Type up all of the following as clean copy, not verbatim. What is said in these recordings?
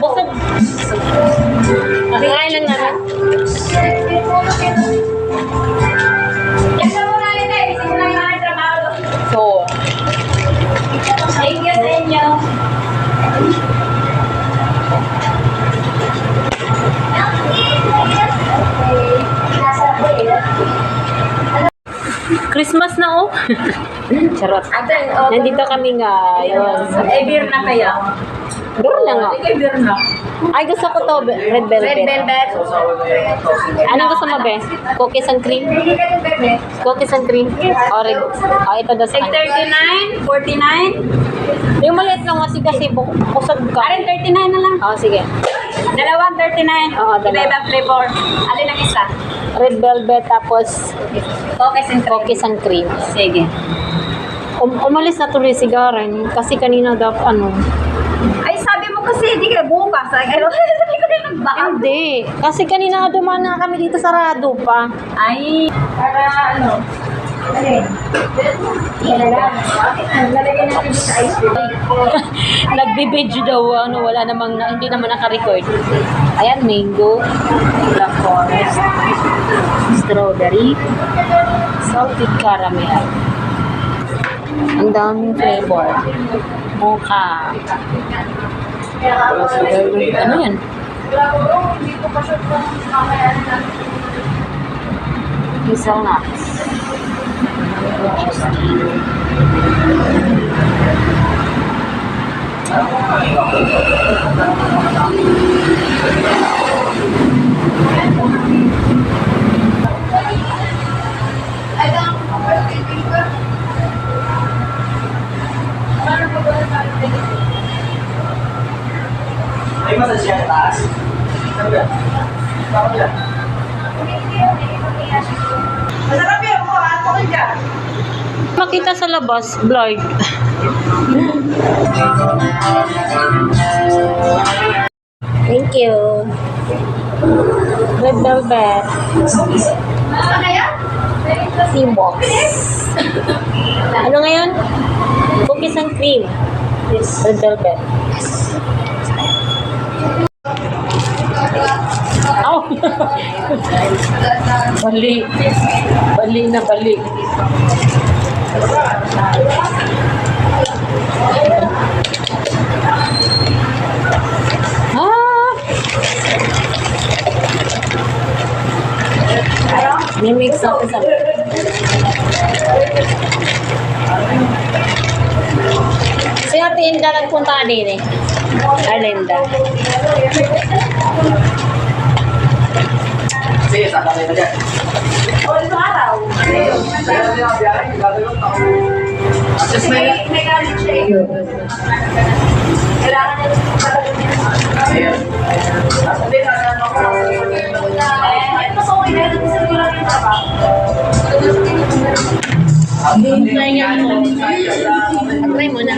Busog. Kakain lang namin. So, Thank you sa inyo. Christmas na oh. Charot. Nandito kami ngayon. Beer na kaya? Doon na nga. Beer na. Ay, gusto ko to. Red velvet. Red velvet. Anong gusto mo, be? Cookies and cream? Cookies and cream? O, red. O, ito daw sa kanya. 39, 49. Yung maliit lang kasi busog ka. Arin 39 na lang. O, sige. Dalawang 39. Oo, dalawa. Iba-ibang flavor. Alin ang isa? Red velvet, tapos Cookies and cream. cookies and cream. Sige. Umalis na tuloy sigaran. Kasi kanina daw, Ay, sabi mo kasi, hindi ka bukas. Ay, ano? Sabi ko rin nagbahan. Hindi. Kasi kanina dumaan na kami dito sarado pa. Ay, para ano? Alin? Lalagyan natin sa ice cream. Nagbibidyo daw, wala namang, hindi naman naka-record. Ayan, mango, black forest, strawberry, salted caramel. Ang daming flavor. Mocha. Ano yan? Hazelnuts. May masas siya sa taas. Bakit yan? Masarap yun po, ato ko dyan. Makita sa labas, blurred. Thank you. Red velvet. Ano yan? Seabox. Ano ngayon? Cookies and cream. Red velvet. Oh. Bali. Bali na bali. May mix ako sa si Ate Inda nagpunta din eh. Arlinda. Sige, saka kayo na dyan. O, isang araw. Kaya niya ang biyahe, gagawin ako. Just may... May galit siya eh. Kailangan niya talaga niya. Ayan. Hindi, nasa ako. Ay, mas okay na yun. Isa ko lang yung trabaho. Try niya mo. Try mo na.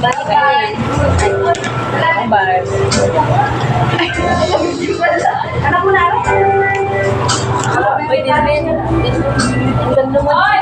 Bye bye. Bye. Anak mo na rin? Pwede rin. Ang ganda mo. Oy!